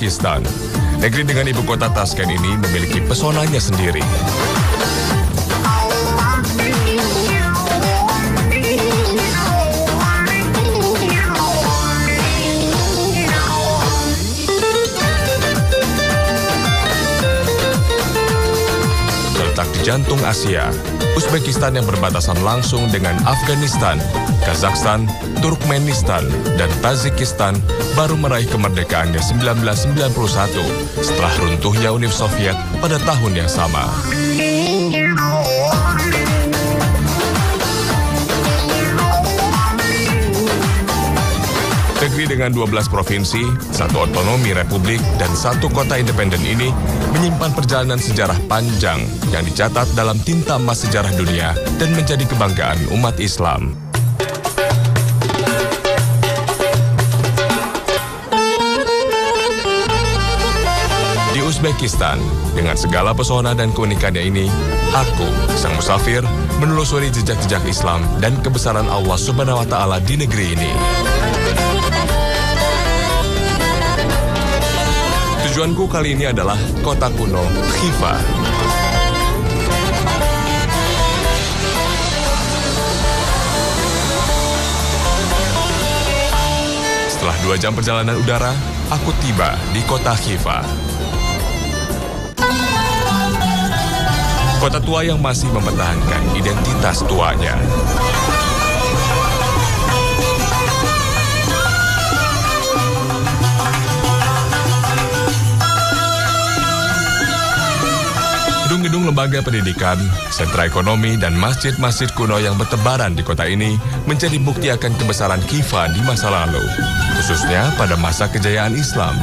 Uzbekistan. Negeri dengan ibu kota Tashkent ini memiliki pesonanya sendiri. Terletak di jantung Asia, Uzbekistan yang berbatasan langsung dengan Afghanistan, Kazakhstan, Turkmenistan, dan Tajikistan baru meraih kemerdekaannya 1991 setelah runtuhnya Uni Soviet pada tahun yang sama. Negeri dengan 12 provinsi, 1 otonomi republik, dan 1 kota independen ini menyimpan perjalanan sejarah panjang yang dicatat dalam tinta emas sejarah dunia dan menjadi kebanggaan umat Islam. Di Uzbekistan, dengan segala pesona dan keunikannya ini, aku, sang musafir, menelusuri jejak-jejak Islam dan kebesaran Allah Subhanahu wa Ta'ala di negeri ini. Tujuanku kali ini adalah kota kuno Khiva. Setelah 2 jam perjalanan udara, aku tiba di kota Khiva. Kota tua yang masih mempertahankan identitas tuanya. Gedung-gedung lembaga pendidikan, sentra ekonomi, dan masjid-masjid kuno yang bertebaran di kota ini menjadi bukti akan kebesaran Khiva di masa lalu, khususnya pada masa kejayaan Islam.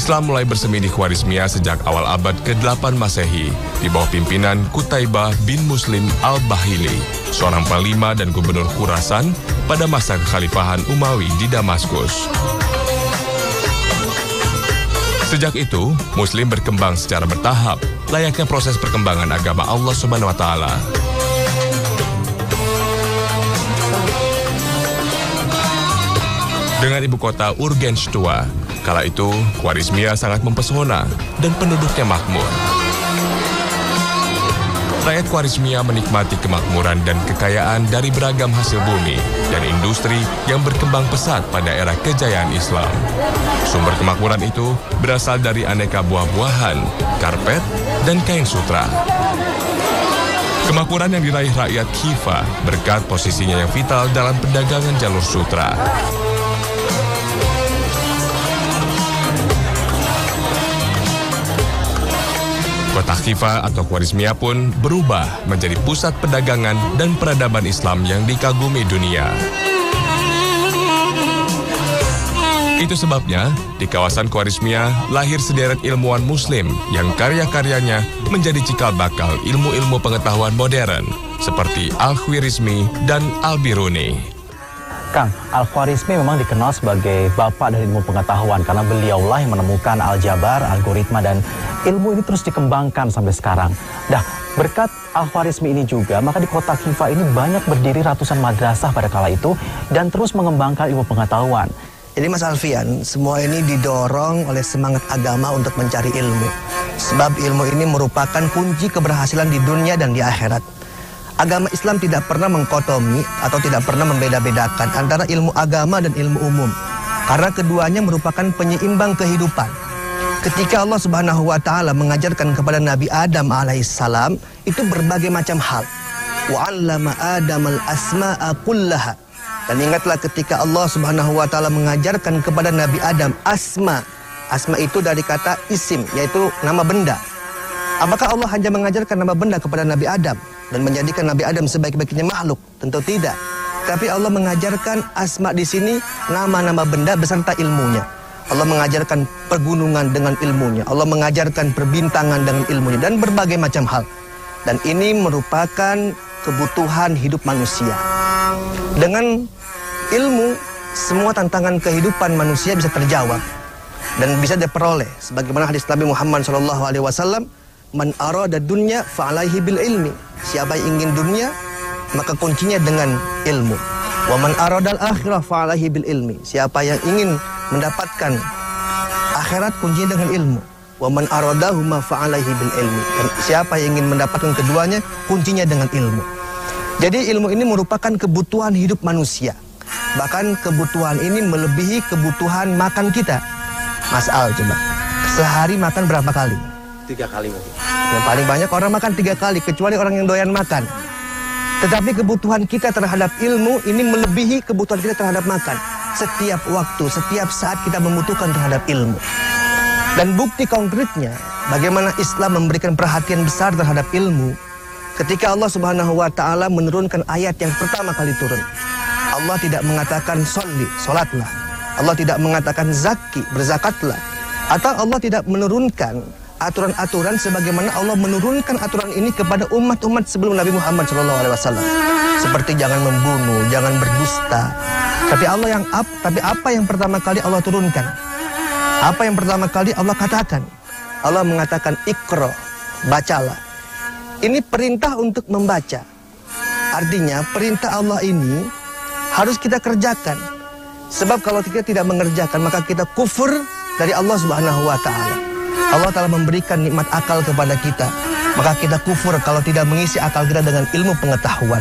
Islam mulai bersemi di Khwarizmia sejak awal abad ke-8 Masehi di bawah pimpinan Qutaibah bin Muslim al-Bahili, seorang panglima dan gubernur Khurasan pada masa kekhalifahan Umawi di Damaskus. Sejak itu, Muslim berkembang secara bertahap, layaknya proses perkembangan agama Allah Subhanahu wa Ta'ala. Dengan ibu kota Urgench tua, kala itu, Khwarizmia sangat mempesona dan penduduknya makmur. Rakyat Khwarizmia menikmati kemakmuran dan kekayaan dari beragam hasil bumi dan industri yang berkembang pesat pada era kejayaan Islam. Sumber kemakmuran itu berasal dari aneka buah-buahan, karpet, dan kain sutra. Kemakmuran yang diraih rakyat Khiva berkat posisinya yang vital dalam perdagangan jalur sutra. Kota Khiva atau Khwarizmia pun berubah menjadi pusat perdagangan dan peradaban Islam yang dikagumi dunia. Itu sebabnya, di kawasan Khwarizmia lahir sederet ilmuwan Muslim yang karya-karyanya menjadi cikal bakal ilmu-ilmu pengetahuan modern, seperti Al-Khwarizmi dan Al-Biruni. Kang, Al-Khwarizmi memang dikenal sebagai bapak dari ilmu pengetahuan karena beliaulah yang menemukan aljabar, algoritma, dan ilmu ini terus dikembangkan sampai sekarang. Dah, berkat Al-Khwarizmi ini juga, maka di kota Khiva ini banyak berdiri ratusan madrasah pada kala itu dan terus mengembangkan ilmu pengetahuan. Jadi Mas Alfian, semua ini didorong oleh semangat agama untuk mencari ilmu. Sebab ilmu ini merupakan kunci keberhasilan di dunia dan di akhirat. Agama Islam tidak pernah mengkotomi atau tidak pernah membeda-bedakan antara ilmu agama dan ilmu umum. Karena keduanya merupakan penyeimbang kehidupan. Ketika Allah Subhanahu wa Ta'ala mengajarkan kepada Nabi Adam alaihissalam, itu berbagai macam hal. Wa 'allama Adamal asma'a kullaha. Dan ingatlah ketika Allah Subhanahu wa Ta'ala mengajarkan kepada Nabi Adam asma. Asma itu dari kata isim, yaitu nama benda. Apakah Allah hanya mengajarkan nama benda kepada Nabi Adam dan menjadikan Nabi Adam sebaik-baiknya makhluk? Tentu tidak. Tapi Allah mengajarkan asma di sini nama-nama benda beserta ilmunya. Allah mengajarkan pegunungan dengan ilmunya. Allah mengajarkan perbintangan dengan ilmunya. Dan berbagai macam hal. Dan ini merupakan kebutuhan hidup manusia. Dengan ilmu, semua tantangan kehidupan manusia bisa terjawab. Dan bisa diperoleh. Sebagaimana hadis Nabi Muhammad SAW. Man arada dunya fa'alaihi bil ilmi. Siapa yang ingin dunia, maka kuncinya dengan ilmu. Wa man aradal akhirah fa'alaihi bil ilmi. Siapa yang ingin mendapatkan akhirat, kuncinya dengan ilmu. Wa man aradahuma fa'alaihi bil ilmi. Dan siapa yang ingin mendapatkan keduanya, kuncinya dengan ilmu. Jadi ilmu ini merupakan kebutuhan hidup manusia. Bahkan kebutuhan ini melebihi kebutuhan makan kita. Mas Al, coba. Sehari makan berapa kali? 3 kali mungkin. Yang paling banyak orang makan 3 kali, kecuali orang yang doyan makan. Tetapi kebutuhan kita terhadap ilmu ini melebihi kebutuhan kita terhadap makan. Setiap waktu, setiap saat kita membutuhkan terhadap ilmu. Dan bukti konkretnya, bagaimana Islam memberikan perhatian besar terhadap ilmu. Ketika Allah Subhanahu wa Ta'ala menurunkan ayat yang pertama kali turun. Allah tidak mengatakan sholli, sholatlah. Allah tidak mengatakan zaki, berzakatlah. Atau Allah tidak menurunkan aturan-aturan sebagaimana Allah menurunkan aturan ini kepada umat-umat sebelum Nabi Muhammad SAW. Seperti jangan membunuh, jangan berdusta. Tapi apa yang pertama kali Allah turunkan? Apa yang pertama kali Allah katakan? Allah mengatakan Iqra, bacalah. Ini perintah untuk membaca. Artinya perintah Allah ini harus kita kerjakan. Sebab kalau kita tidak mengerjakan, maka kita kufur dari Allah Subhanahu wa Ta'ala. Allah telah memberikan nikmat akal kepada kita. Maka kita kufur kalau tidak mengisi akal kita dengan ilmu pengetahuan.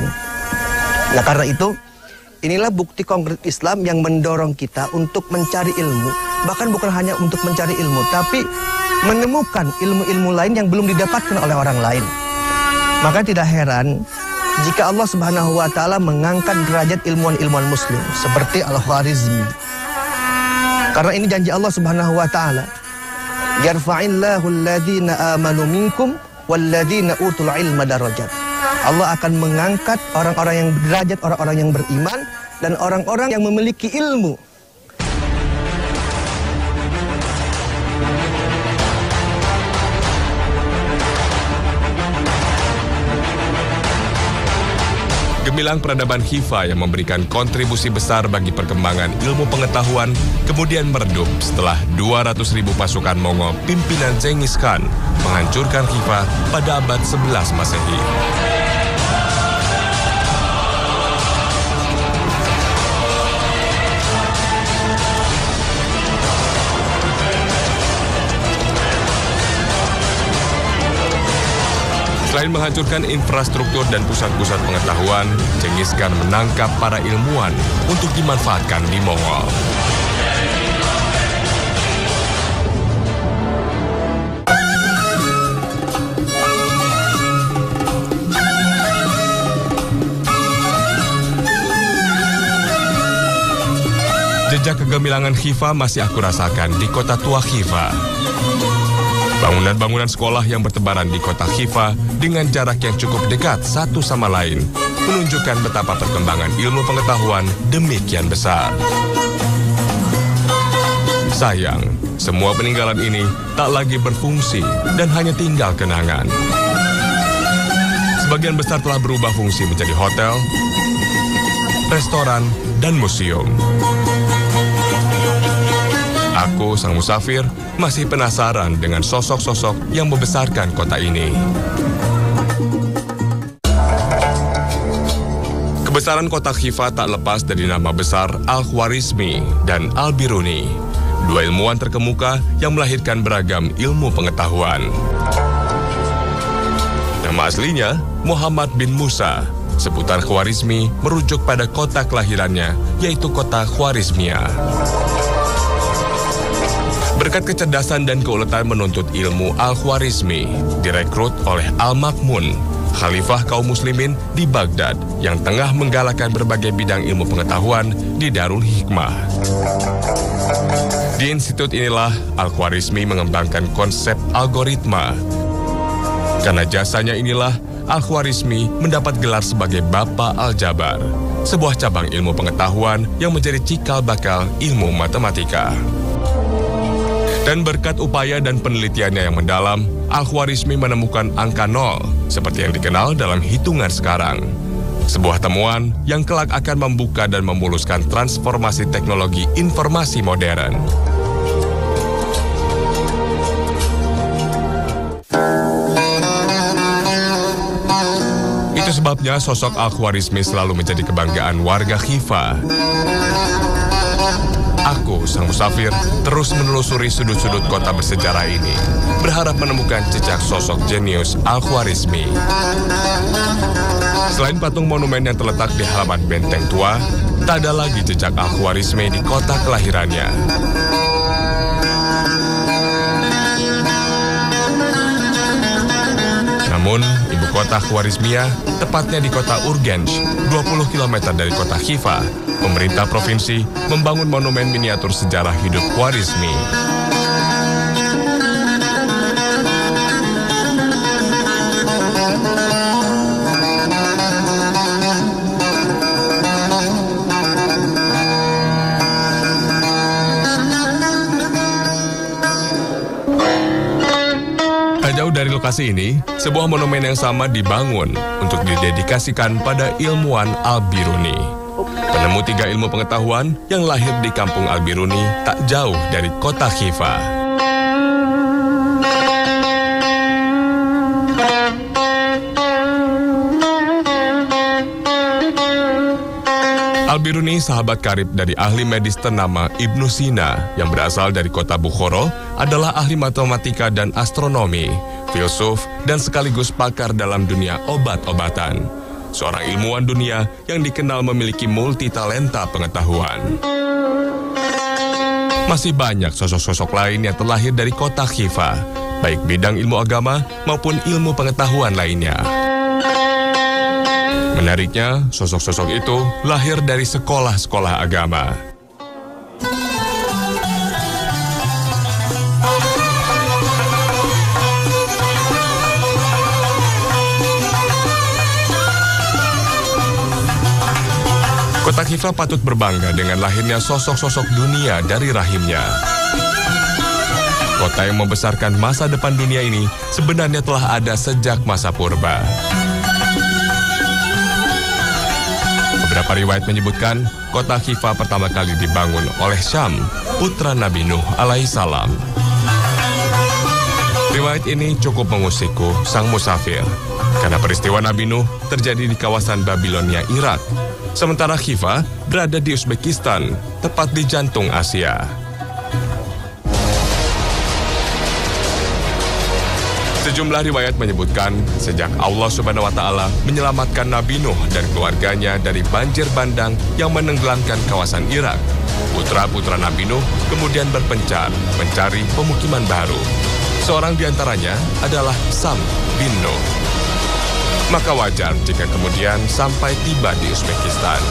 Nah, karena itu, inilah bukti konkret Islam yang mendorong kita untuk mencari ilmu. Bahkan bukan hanya untuk mencari ilmu, tapi menemukan ilmu-ilmu lain yang belum didapatkan oleh orang lain. Maka tidak heran jika Allah Subhanahu wa Ta'ala mengangkat derajat ilmuwan-ilmuwan muslim seperti Al-Khwarizmi. Karena ini janji Allah Subhanahu wa Ta'ala. Yarfa'illahu alladhina amanu minkum walladhina utul ilma darajat. Allah akan mengangkat orang-orang yang derajat, orang-orang yang beriman dan orang-orang yang memiliki ilmu. Gemilang peradaban Khiva yang memberikan kontribusi besar bagi perkembangan ilmu pengetahuan kemudian meredup setelah 200.000 pasukan Mongol pimpinan Genghis Khan menghancurkan Khiva pada abad 11 Masehi. Selain menghancurkan infrastruktur dan pusat-pusat pengetahuan, Genghis Khan menangkap para ilmuwan untuk dimanfaatkan di Mongol. Jejak kegemilangan Khiva masih aku rasakan di kota tua Khiva. Bangunan-bangunan sekolah yang bertebaran di kota Khiva dengan jarak yang cukup dekat satu sama lain menunjukkan betapa perkembangan ilmu pengetahuan demikian besar. Sayang, semua peninggalan ini tak lagi berfungsi dan hanya tinggal kenangan. Sebagian besar telah berubah fungsi menjadi hotel, restoran, dan museum. Aku, sang musafir, masih penasaran dengan sosok-sosok yang membesarkan kota ini. Kebesaran kota Khiva tak lepas dari nama besar Al-Khwarizmi dan Al-Biruni, dua ilmuwan terkemuka yang melahirkan beragam ilmu pengetahuan. Nama aslinya Muhammad bin Musa. Sebutan Khwarizmi merujuk pada kota kelahirannya, yaitu kota Khwarizmia. Berkat kecerdasan dan keuletan menuntut ilmu Al-Khwarizmi, direkrut oleh Al-Ma'mun, khalifah kaum muslimin di Baghdad yang tengah menggalakkan berbagai bidang ilmu pengetahuan di Darul Hikmah. Di institut inilah Al-Khwarizmi mengembangkan konsep algoritma. Karena jasanya inilah Al-Khwarizmi mendapat gelar sebagai Bapa Aljabar, sebuah cabang ilmu pengetahuan yang menjadi cikal bakal ilmu matematika. Dan berkat upaya dan penelitiannya yang mendalam, Al-Khwarizmi menemukan angka 0, seperti yang dikenal dalam hitungan sekarang. Sebuah temuan yang kelak akan membuka dan memuluskan transformasi teknologi informasi modern. Itu sebabnya sosok Al-Khwarizmi selalu menjadi kebanggaan warga Khiva. Aku, sang musafir, terus menelusuri sudut-sudut kota bersejarah ini, berharap menemukan jejak sosok jenius Al-Khwarizmi. Selain patung monumen yang terletak di halaman benteng tua, tak ada lagi jejak Al-Khwarizmi di kota kelahirannya. Namun, ibu kota Khwarizmiyah, tepatnya di kota Urgench, 20 km dari kota Khiva, pemerintah provinsi membangun monumen miniatur sejarah hidup Khwarizmi. Jauh dari lokasi ini, sebuah monumen yang sama dibangun untuk didedikasikan pada ilmuwan Al-Biruni. Penemu 3 ilmu pengetahuan yang lahir di kampung Al-Biruni tak jauh dari kota Khiva. Al-Biruni, sahabat karib dari ahli medis ternama Ibnu Sina yang berasal dari kota Bukhara, adalah ahli matematika dan astronomi, filsuf, dan sekaligus pakar dalam dunia obat-obatan. Seorang ilmuwan dunia yang dikenal memiliki multitalenta pengetahuan. Masih banyak sosok-sosok lain yang terlahir dari kota Khiva, baik bidang ilmu agama maupun ilmu pengetahuan lainnya. Menariknya, sosok-sosok itu lahir dari sekolah-sekolah agama. Kota Khiva patut berbangga dengan lahirnya sosok-sosok dunia dari rahimnya. Kota yang membesarkan masa depan dunia ini sebenarnya telah ada sejak masa purba. Beberapa riwayat menyebutkan kota Khiva pertama kali dibangun oleh Syam, putra Nabi Nuh alaihissalam. Riwayat ini cukup mengusikku, sang musafir, karena peristiwa Nabi Nuh terjadi di kawasan Babilonia, Irak, sementara Khiva berada di Uzbekistan, tepat di jantung Asia. Sejumlah riwayat menyebutkan sejak Allah Subhanahu wa Ta'ala menyelamatkan Nabi Nuh dan keluarganya dari banjir bandang yang menenggelamkan kawasan Irak, putra-putra Nabi Nuh kemudian berpencar mencari pemukiman baru. Seorang di antaranya adalah Sam bin Nuh. Maka wajar jika kemudian sampai tiba di Uzbekistan.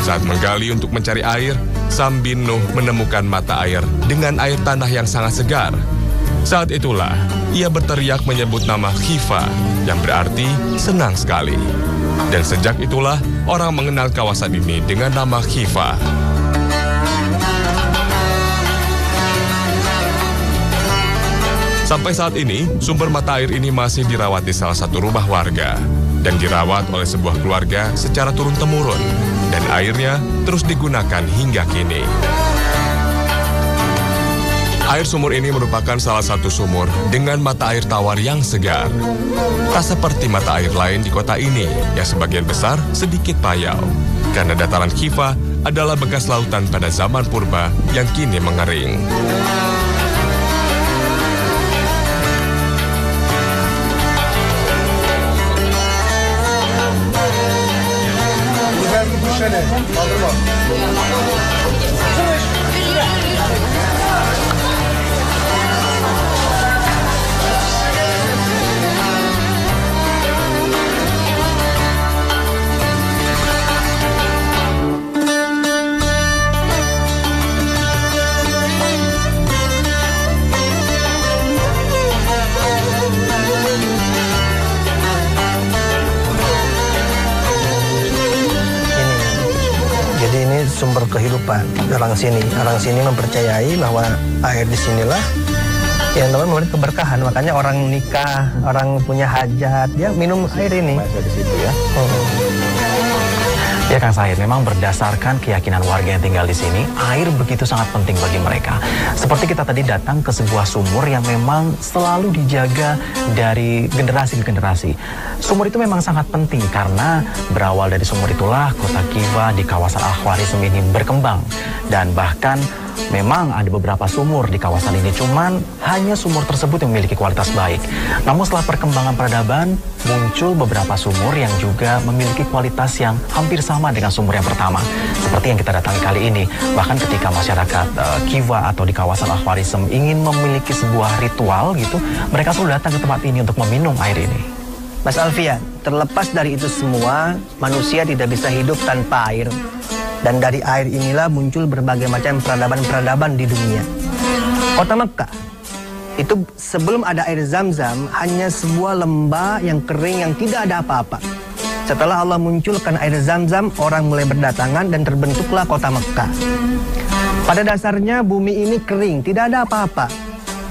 Saat menggali untuk mencari air, Sam bin Nuh menemukan mata air dengan air tanah yang sangat segar. Saat itulah, ia berteriak menyebut nama Khiva, yang berarti senang sekali. Dan sejak itulah, orang mengenal kawasan ini dengan nama Khiva. Sampai saat ini, sumber mata air ini masih dirawat di salah satu rumah warga. Dan dirawat oleh sebuah keluarga secara turun-temurun. Dan airnya terus digunakan hingga kini. Air sumur ini merupakan salah satu sumur dengan mata air tawar yang segar. Tak seperti mata air lain di kota ini, yang sebagian besar sedikit payau. Karena dataran Khiva adalah bekas lautan pada zaman purba yang kini mengering. sumber kehidupan. Orang sini mempercayai bahwa air di sinilah yang namanya memberi keberkahan. Makanya orang nikah, orang punya hajat, dia minum air ini. Di situ ya. Ya Kang Said, memang berdasarkan keyakinan warga yang tinggal di sini, air begitu sangat penting bagi mereka. Seperti kita tadi datang ke sebuah sumur yang memang selalu dijaga dari generasi ke generasi. Sumur itu memang sangat penting karena berawal dari sumur itulah kota Kiva di kawasan Al-Khwarizm ini berkembang. Dan bahkan memang ada beberapa sumur di kawasan ini, cuman hanya sumur tersebut yang memiliki kualitas baik. Namun setelah perkembangan peradaban, muncul beberapa sumur yang juga memiliki kualitas yang hampir sama dengan sumur yang pertama. Seperti yang kita datangi kali ini. Bahkan ketika masyarakat Kiva atau di kawasan Al-Khwarizm ingin memiliki sebuah ritual gitu, mereka selalu datang ke tempat ini untuk meminum air ini. Mas Alfian, terlepas dari itu semua, manusia tidak bisa hidup tanpa air. Dan dari air inilah muncul berbagai macam peradaban-peradaban di dunia. Kota Mekah, itu sebelum ada air Zam-Zam, hanya sebuah lembah yang kering yang tidak ada apa-apa. Setelah Allah munculkan air Zam-Zam, orang mulai berdatangan dan terbentuklah kota Mekah. Pada dasarnya bumi ini kering, tidak ada apa-apa.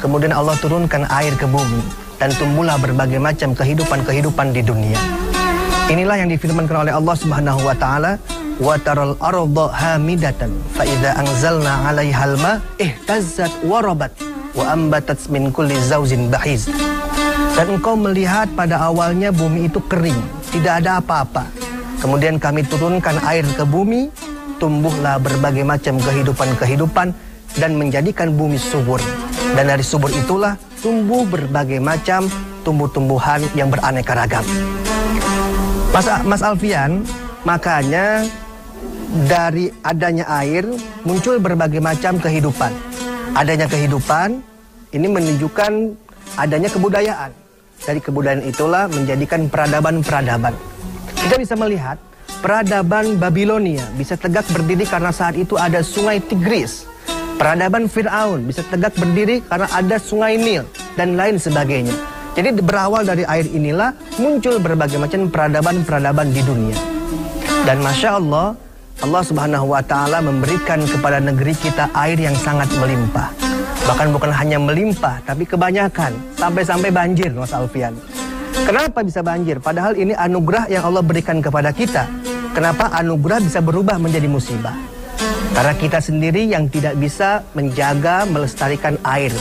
Kemudian Allah turunkan air ke bumi dan tumbuhlah berbagai macam kehidupan-kehidupan di dunia. Inilah yang difirmankan oleh Allah Subhanahu wa taala, wa taral arda hamidatan fa idza anzalna 'alaihal ma ihtazzat wa rabat wa ambatat min kulli zawjin bahiz. Dan engkau melihat pada awalnya bumi itu kering, tidak ada apa-apa. Kemudian kami turunkan air ke bumi, tumbuhlah berbagai macam kehidupan-kehidupan dan menjadikan bumi subur. Dan dari subur itulah tumbuh berbagai macam tumbuh-tumbuhan yang beraneka ragam. Mas Alfian, makanya dari adanya air muncul berbagai macam kehidupan. Adanya kehidupan ini menunjukkan adanya kebudayaan. Dari kebudayaan itulah menjadikan peradaban-peradaban. Kita bisa melihat peradaban Babilonia bisa tegak berdiri karena saat itu ada sungai Tigris. Peradaban Fir'aun bisa tegak berdiri karena ada sungai Nil dan lain sebagainya. Jadi berawal dari air inilah muncul berbagai macam peradaban-peradaban di dunia. Dan Masya Allah, Allah Subhanahu wa ta'ala memberikan kepada negeri kita air yang sangat melimpah. Bahkan bukan hanya melimpah, tapi kebanyakan. Sampai-sampai banjir, Mas Alfian. Kenapa bisa banjir? Padahal ini anugerah yang Allah berikan kepada kita. Kenapa anugerah bisa berubah menjadi musibah? Karena kita sendiri yang tidak bisa menjaga, melestarikan air.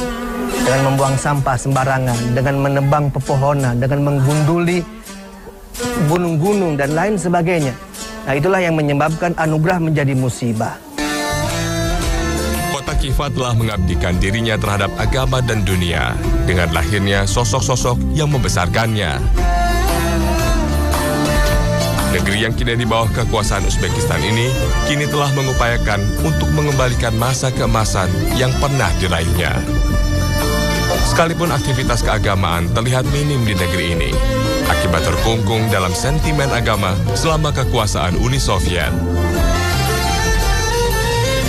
Dengan membuang sampah sembarangan, dengan menebang pepohonan, dengan menggunduli gunung-gunung dan lain sebagainya. Nah, itulah yang menyebabkan anugerah menjadi musibah. Kota Kiva telah mengabdikan dirinya terhadap agama dan dunia dengan lahirnya sosok-sosok yang membesarkannya. Negeri yang kini di bawah kekuasaan Uzbekistan ini kini telah mengupayakan untuk mengembalikan masa keemasan yang pernah diraihnya. Sekalipun aktivitas keagamaan terlihat minim di negeri ini, akibat terkungkung dalam sentimen agama selama kekuasaan Uni Soviet.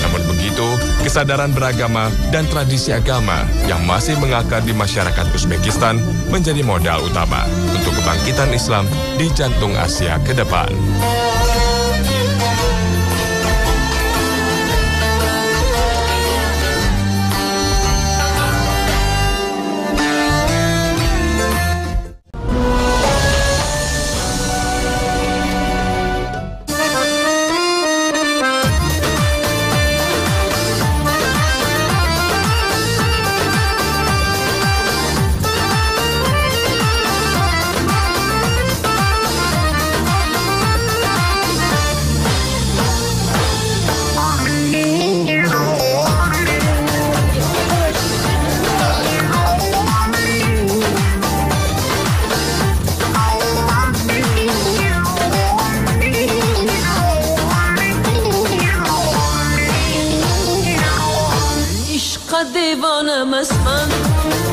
Namun begitu, kesadaran beragama dan tradisi agama yang masih mengakar di masyarakat Uzbekistan menjadi modal utama untuk kebangkitan Islam di jantung Asia ke depan. دیوانم است من